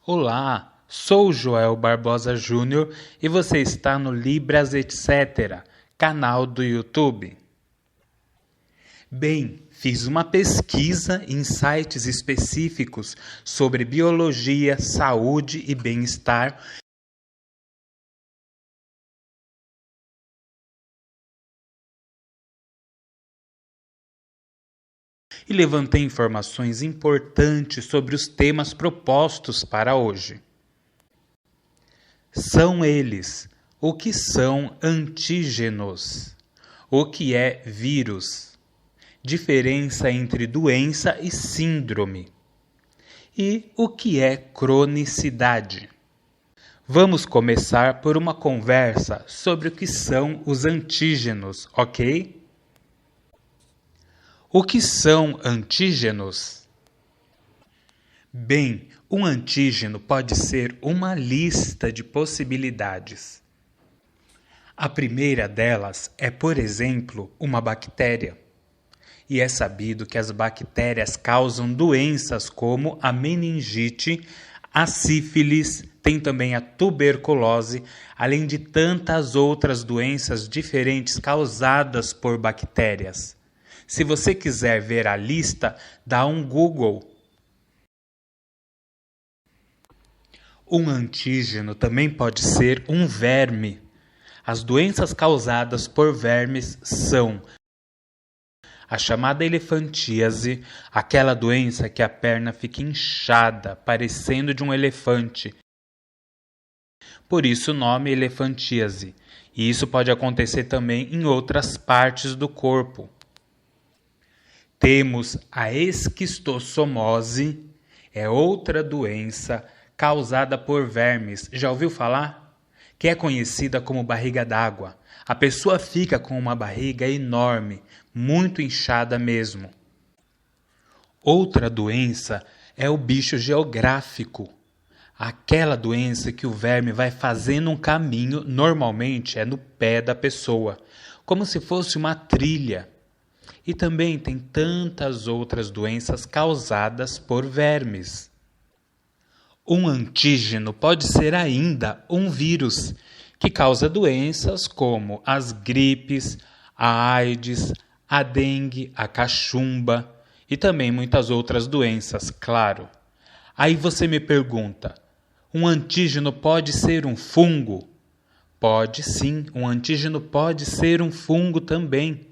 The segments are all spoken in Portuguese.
Olá, sou Joel Barbosa Júnior e você está no Libras Etc., canal do YouTube. Bem, fiz uma pesquisa em sites específicos sobre biologia, saúde e bem-estar e levantei informações importantes sobre os temas propostos para hoje. São eles: o que são antígenos? O que é vírus? Diferença entre doença e síndrome. E o que é cronicidade? Vamos começar por uma conversa sobre o que são os antígenos, ok? O que são antígenos? Bem, um antígeno pode ser uma lista de possibilidades. A primeira delas é, por exemplo, uma bactéria. E é sabido que as bactérias causam doenças como a meningite, a sífilis, tem também a tuberculose, além de tantas outras doenças diferentes causadas por bactérias. Se você quiser ver a lista, dá um Google. Um antígeno também pode ser um verme. As doenças causadas por vermes são a chamada elefantíase, aquela doença que a perna fica inchada, parecendo de um elefante. Por isso o nome elefantíase. E isso pode acontecer também em outras partes do corpo. Temos a esquistossomose, é outra doença causada por vermes. Já ouviu falar? Que é conhecida como barriga d'água. A pessoa fica com uma barriga enorme, muito inchada mesmo. Outra doença é o bicho geográfico. Aquela doença que o verme vai fazendo um caminho, normalmente é no pé da pessoa, como se fosse uma trilha. E também tem tantas outras doenças causadas por vermes. Um antígeno pode ser ainda um vírus, que causa doenças como as gripes, a AIDS, a dengue, a cachumba e também muitas outras doenças, claro. Aí você me pergunta, um antígeno pode ser um fungo? Pode sim, um antígeno pode ser um fungo também.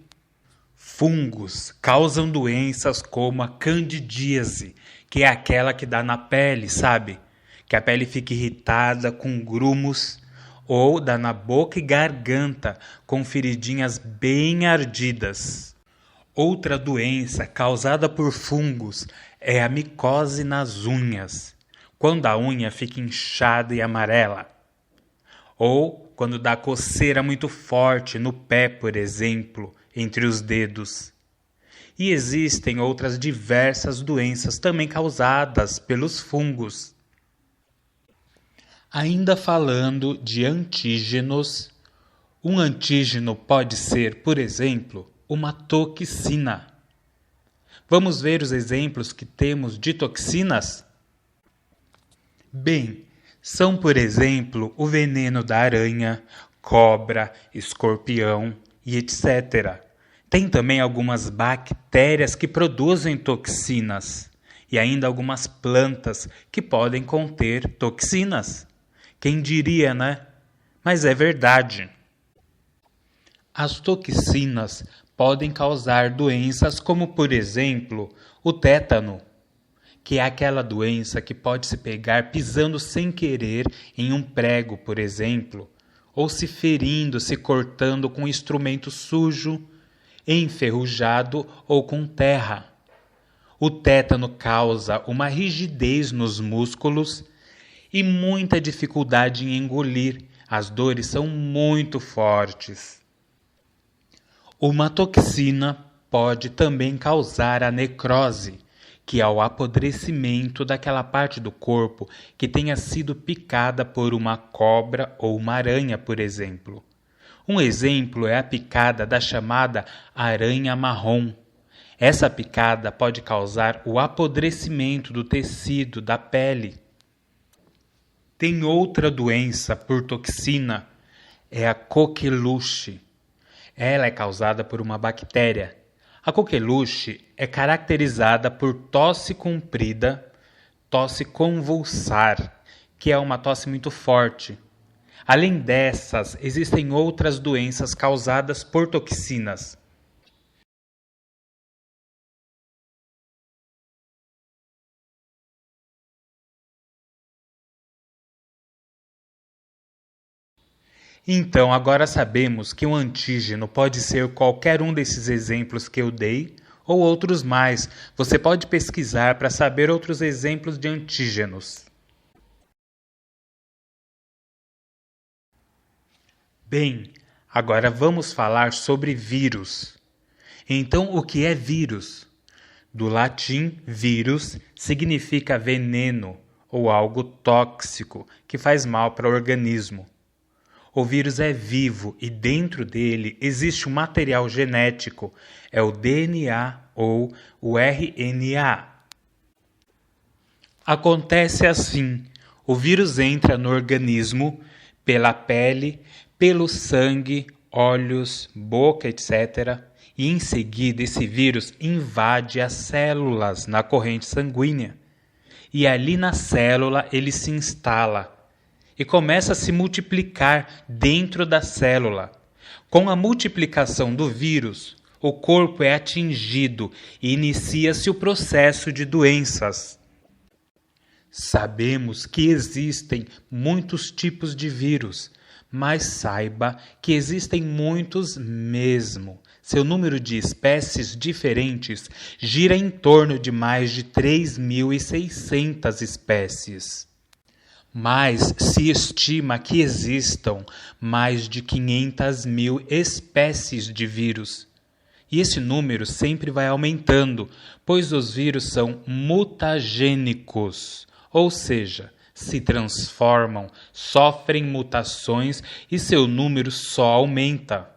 Fungos causam doenças como a candidíase, que é aquela que dá na pele, sabe? Que a pele fica irritada com grumos, ou dá na boca e garganta com feridinhas bem ardidas. Outra doença causada por fungos é a micose nas unhas, quando a unha fica inchada e amarela. Ou quando dá coceira muito forte no pé, por exemplo, entre os dedos. E existem outras diversas doenças também causadas pelos fungos. Ainda falando de antígenos, um antígeno pode ser, por exemplo, uma toxina. Vamos ver os exemplos que temos de toxinas? Bem, são, por exemplo, o veneno da aranha, cobra, escorpião e etc. Tem também algumas bactérias que produzem toxinas e ainda algumas plantas que podem conter toxinas. Quem diria, né? Mas é verdade. As toxinas podem causar doenças como, por exemplo, o tétano, que é aquela doença que pode se pegar pisando sem querer em um prego, por exemplo, ou se ferindo, se cortando com um instrumento sujo, enferrujado ou com terra. O tétano causa uma rigidez nos músculos e muita dificuldade em engolir. As dores são muito fortes. Uma toxina pode também causar a necrose, que é o apodrecimento daquela parte do corpo que tenha sido picada por uma cobra ou uma aranha, por exemplo. Um exemplo é a picada da chamada aranha marrom. Essa picada pode causar o apodrecimento do tecido da pele. Tem outra doença por toxina, é a coqueluche. Ela é causada por uma bactéria. A coqueluche é caracterizada por tosse comprida, tosse convulsar, que é uma tosse muito forte. Além dessas, existem outras doenças causadas por toxinas. Então, agora sabemos que um antígeno pode ser qualquer um desses exemplos que eu dei ou outros mais. Você pode pesquisar para saber outros exemplos de antígenos. Bem, agora vamos falar sobre vírus. Então, o que é vírus? Do latim, vírus significa veneno ou algo tóxico que faz mal para o organismo. O vírus é vivo e dentro dele existe um material genético, é o DNA ou o RNA. Acontece assim: o vírus entra no organismo pela pele, pelo sangue, olhos, boca, etc. E em seguida esse vírus invade as células na corrente sanguínea. E ali na célula ele se instala e começa a se multiplicar dentro da célula. Com a multiplicação do vírus, o corpo é atingido e inicia-se o processo de doenças. Sabemos que existem muitos tipos de vírus, mas saiba que existem muitos mesmo. Seu número de espécies diferentes gira em torno de mais de 3.600 espécies. Mas se estima que existam mais de 500.000 espécies de vírus. E esse número sempre vai aumentando, pois os vírus são mutagênicos, ou seja, se transformam, sofrem mutações e seu número só aumenta.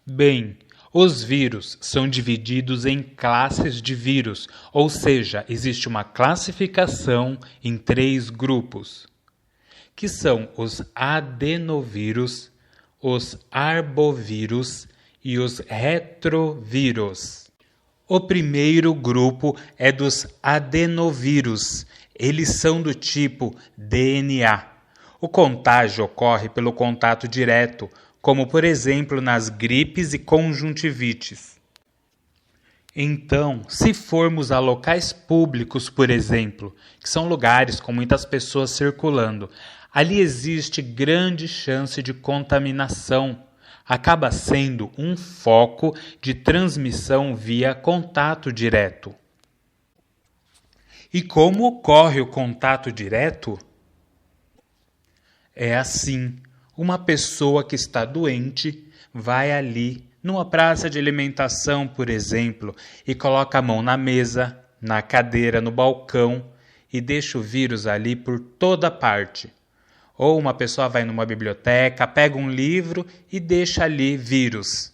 Bem, os vírus são divididos em classes de vírus, ou seja, existe uma classificação em 3 grupos, que são os adenovírus, os arbovírus e os retrovírus. O primeiro grupo é dos adenovírus. Eles são do tipo DNA. O contágio ocorre pelo contato direto, como por exemplo nas gripes e conjuntivites. Então, se formos a locais públicos, por exemplo, que são lugares com muitas pessoas circulando, ali existe grande chance de contaminação. Acaba sendo um foco de transmissão via contato direto. E como ocorre o contato direto? É assim: uma pessoa que está doente vai ali, numa praça de alimentação, por exemplo, e coloca a mão na mesa, na cadeira, no balcão e deixa o vírus ali por toda parte. Ou uma pessoa vai numa biblioteca, pega um livro e deixa ali vírus.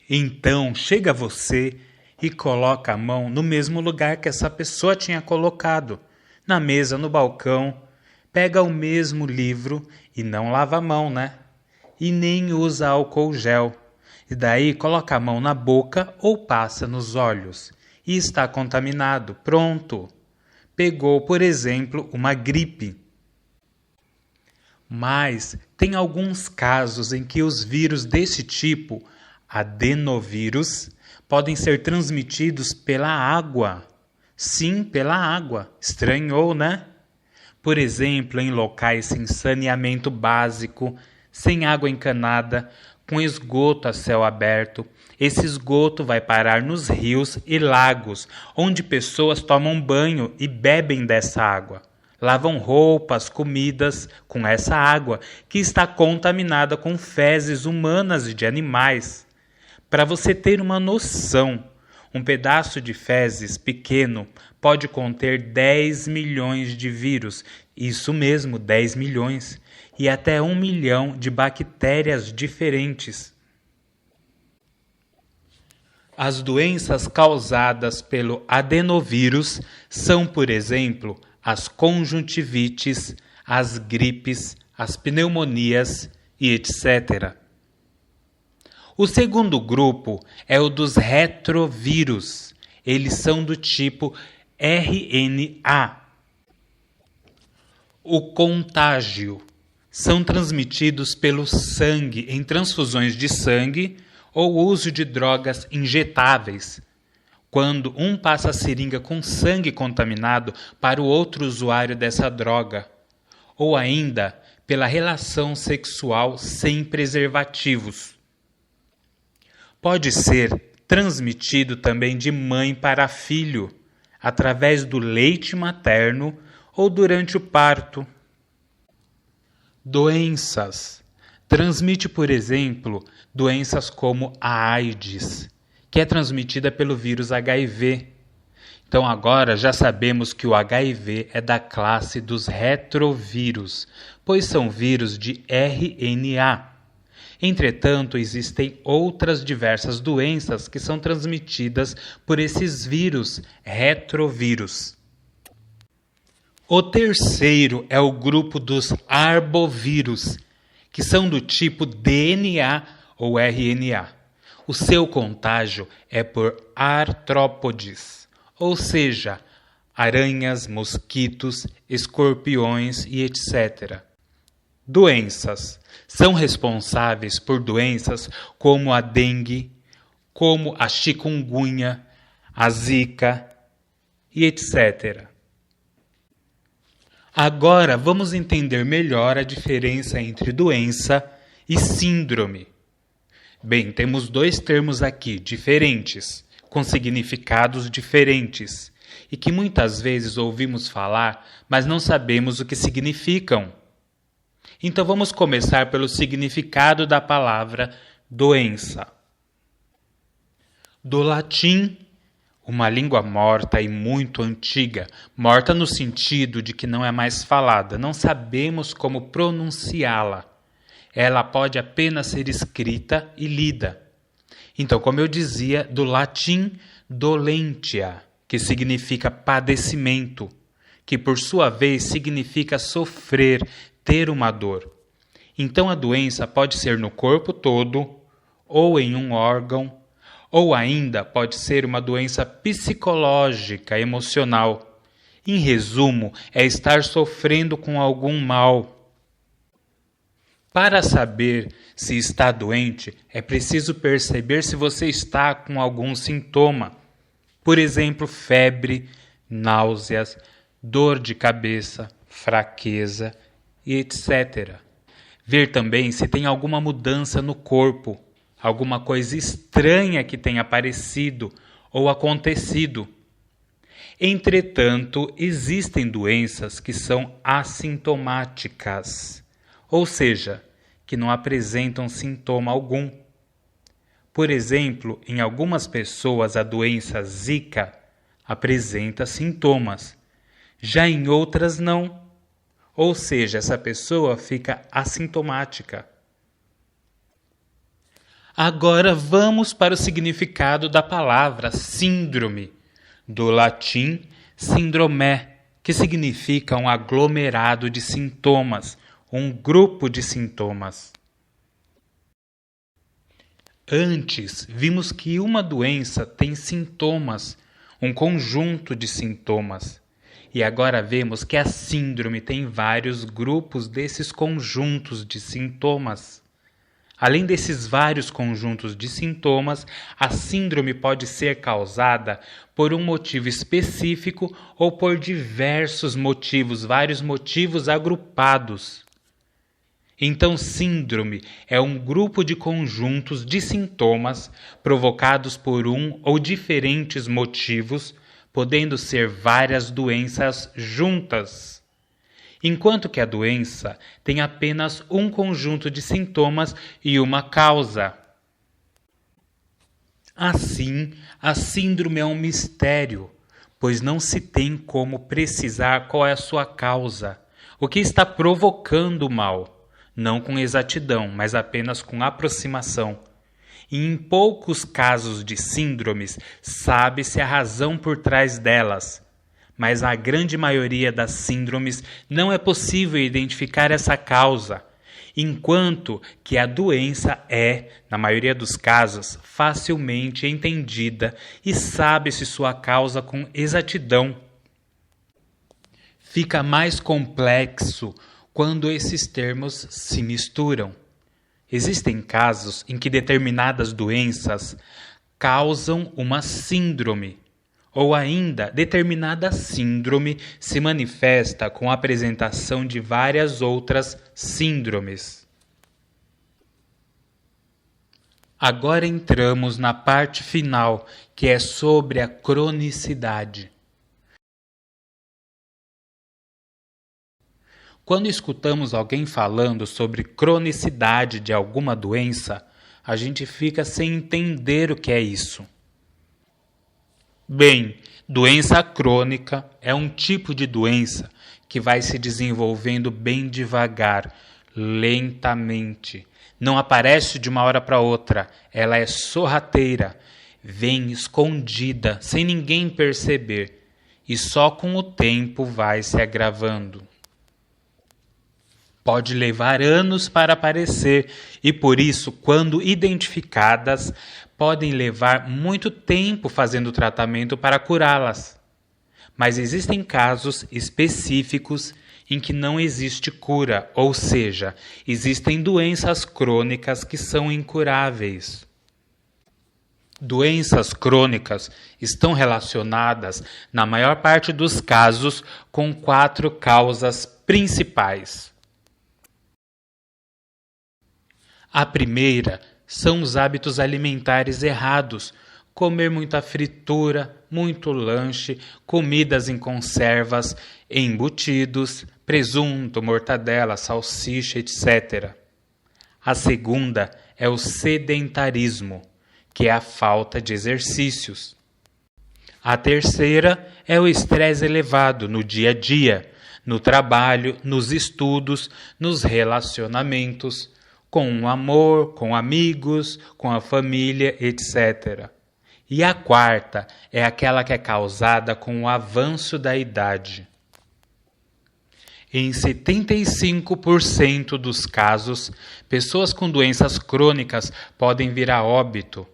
Então chega você e coloca a mão no mesmo lugar que essa pessoa tinha colocado, na mesa, no balcão, pega o mesmo livro e não lava a mão, né? E nem usa álcool gel. E daí coloca a mão na boca ou passa nos olhos. E está contaminado. Pronto. Pegou, por exemplo, uma gripe. Mas tem alguns casos em que os vírus desse tipo, adenovírus, podem ser transmitidos pela água. Sim, pela água. Estranhou, né? Por exemplo, em locais sem saneamento básico, sem água encanada, com esgoto a céu aberto. Esse esgoto vai parar nos rios e lagos, onde pessoas tomam banho e bebem dessa água. Lavam roupas, comidas com essa água, que está contaminada com fezes humanas e de animais. Para você ter uma noção, um pedaço de fezes pequeno pode conter 10 milhões de vírus, isso mesmo, 10 milhões, e até 1 milhão de bactérias diferentes. As doenças causadas pelo adenovírus são, por exemplo, as conjuntivites, as gripes, as pneumonias e etc. O segundo grupo é o dos retrovírus. Eles são do tipo RNA. O contágio são transmitidos pelo sangue em transfusões de sangue ou uso de drogas injetáveis, quando um passa a seringa com sangue contaminado para o outro usuário dessa droga, ou ainda pela relação sexual sem preservativos. Pode ser transmitido também de mãe para filho, através do leite materno ou durante o parto. Doenças. Transmite, por exemplo, doenças como a AIDS, que é transmitida pelo vírus HIV. Então agora já sabemos que o HIV é da classe dos retrovírus, pois são vírus de RNA. Entretanto, existem outras diversas doenças que são transmitidas por esses vírus retrovírus. O terceiro é o grupo dos arbovírus, que são do tipo DNA ou RNA. O seu contágio é por artrópodes, ou seja, aranhas, mosquitos, escorpiões e etc. Doenças. São responsáveis por doenças como a dengue, como a chikungunya, a zika e etc. Agora vamos entender melhor a diferença entre doença e síndrome. Bem, temos dois termos aqui diferentes, com significados diferentes, e que muitas vezes ouvimos falar, mas não sabemos o que significam. Então vamos começar pelo significado da palavra doença. Do latim, uma língua morta e muito antiga, morta no sentido de que não é mais falada, não sabemos como pronunciá-la. Ela pode apenas ser escrita e lida. Então, como eu dizia, do latim dolentia, que significa padecimento, que por sua vez significa sofrer, ter uma dor. Então a doença pode ser no corpo todo, ou em um órgão, ou ainda pode ser uma doença psicológica, emocional. Em resumo, é estar sofrendo com algum mal. Para saber se está doente, é preciso perceber se você está com algum sintoma. Por exemplo, febre, náuseas, dor de cabeça, fraqueza e etc. Ver também se tem alguma mudança no corpo, alguma coisa estranha que tenha aparecido ou acontecido. Entretanto, existem doenças que são assintomáticas, ou seja, que não apresentam sintoma algum. Por exemplo, em algumas pessoas a doença Zika apresenta sintomas, já em outras não. Ou seja, essa pessoa fica assintomática. Agora vamos para o significado da palavra síndrome, do latim síndrome, que significa um aglomerado de sintomas, um grupo de sintomas. Antes, vimos que uma doença tem sintomas, um conjunto de sintomas. E agora vemos que a síndrome tem vários grupos desses conjuntos de sintomas. Além desses vários conjuntos de sintomas, a síndrome pode ser causada por um motivo específico ou por diversos motivos, vários motivos agrupados. Então, síndrome é um grupo de conjuntos de sintomas provocados por um ou diferentes motivos, podendo ser várias doenças juntas. Enquanto que a doença tem apenas um conjunto de sintomas e uma causa. Assim, a síndrome é um mistério, pois não se tem como precisar qual é a sua causa, o que está provocando o mal, não com exatidão, mas apenas com aproximação. E em poucos casos de síndromes sabe-se a razão por trás delas, mas na grande maioria das síndromes não é possível identificar essa causa, enquanto que a doença é, na maioria dos casos, facilmente entendida e sabe-se sua causa com exatidão. Fica mais complexo quando esses termos se misturam. Existem casos em que determinadas doenças causam uma síndrome, ou ainda determinada síndrome se manifesta com a apresentação de várias outras síndromes. Agora entramos na parte final, que é sobre a cronicidade. Quando escutamos alguém falando sobre cronicidade de alguma doença, a gente fica sem entender o que é isso. Bem, doença crônica é um tipo de doença que vai se desenvolvendo bem devagar, lentamente. Não aparece de uma hora para outra, ela é sorrateira, vem escondida, sem ninguém perceber, e só com o tempo vai se agravando. Pode levar anos para aparecer e, por isso, quando identificadas, podem levar muito tempo fazendo tratamento para curá-las. Mas existem casos específicos em que não existe cura, ou seja, existem doenças crônicas que são incuráveis. Doenças crônicas estão relacionadas, na maior parte dos casos, com 4 causas principais. A primeira são os hábitos alimentares errados, comer muita fritura, muito lanche, comidas em conservas, embutidos, presunto, mortadela, salsicha, etc. A segunda é o sedentarismo, que é a falta de exercícios. A terceira é o estresse elevado no dia a dia, no trabalho, nos estudos, nos relacionamentos, com o amor, com amigos, com a família, etc. E a quarta é aquela que é causada com o avanço da idade. Em 75% dos casos, pessoas com doenças crônicas podem vir a óbito,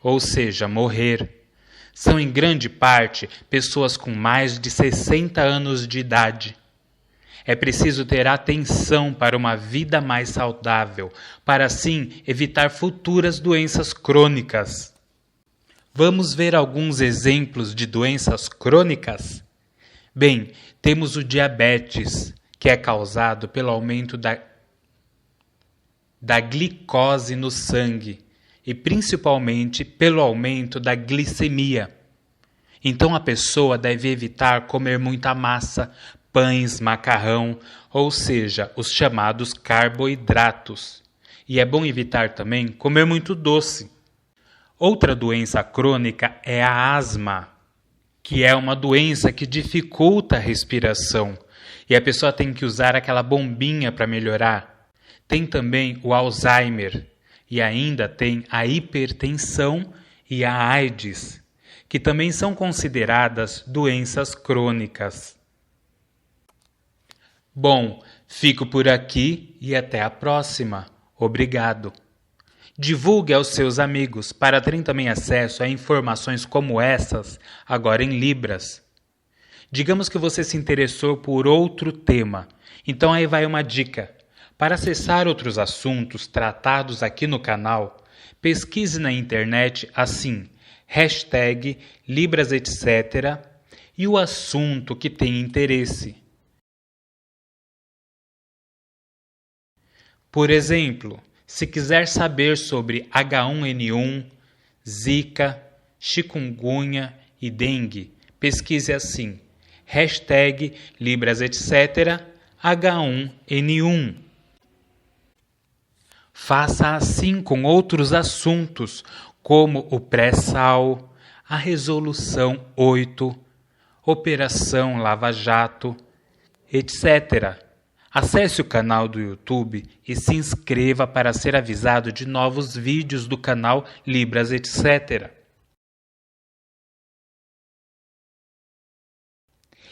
ou seja, morrer. São em grande parte pessoas com mais de 60 anos de idade. É preciso ter atenção para uma vida mais saudável, para assim evitar futuras doenças crônicas. Vamos ver alguns exemplos de doenças crônicas? Bem, temos o diabetes, que é causado pelo aumento da glicose no sangue e principalmente pelo aumento da glicemia. Então a pessoa deve evitar comer muita massa, pães, macarrão, ou seja, os chamados carboidratos. E é bom evitar também comer muito doce. Outra doença crônica é a asma, que é uma doença que dificulta a respiração e a pessoa tem que usar aquela bombinha para melhorar. Tem também o Alzheimer e ainda tem a hipertensão e a AIDS, que também são consideradas doenças crônicas. Bom, fico por aqui e até a próxima. Obrigado. Divulgue aos seus amigos para terem também acesso a informações como essas, agora em Libras. Digamos que você se interessou por outro tema, então aí vai uma dica. Para acessar outros assuntos tratados aqui no canal, pesquise na internet assim, #Libras etc. e o assunto que tem interesse. Por exemplo, se quiser saber sobre H1N1, Zika, chikungunya e dengue, pesquise assim, #Libras etc. H1N1. Faça assim com outros assuntos, como o pré-sal, a Resolução 8, Operação Lava Jato, etc. Acesse o canal do YouTube e se inscreva para ser avisado de novos vídeos do canal Libras etc.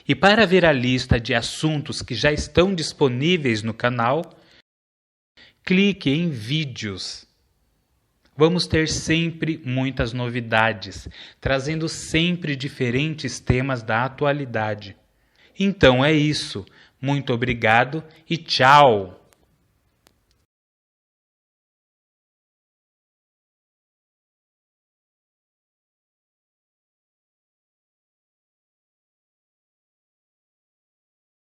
E para ver a lista de assuntos que já estão disponíveis no canal, clique em Vídeos. Vamos ter sempre muitas novidades, trazendo sempre diferentes temas da atualidade. Então é isso. Muito obrigado e tchau!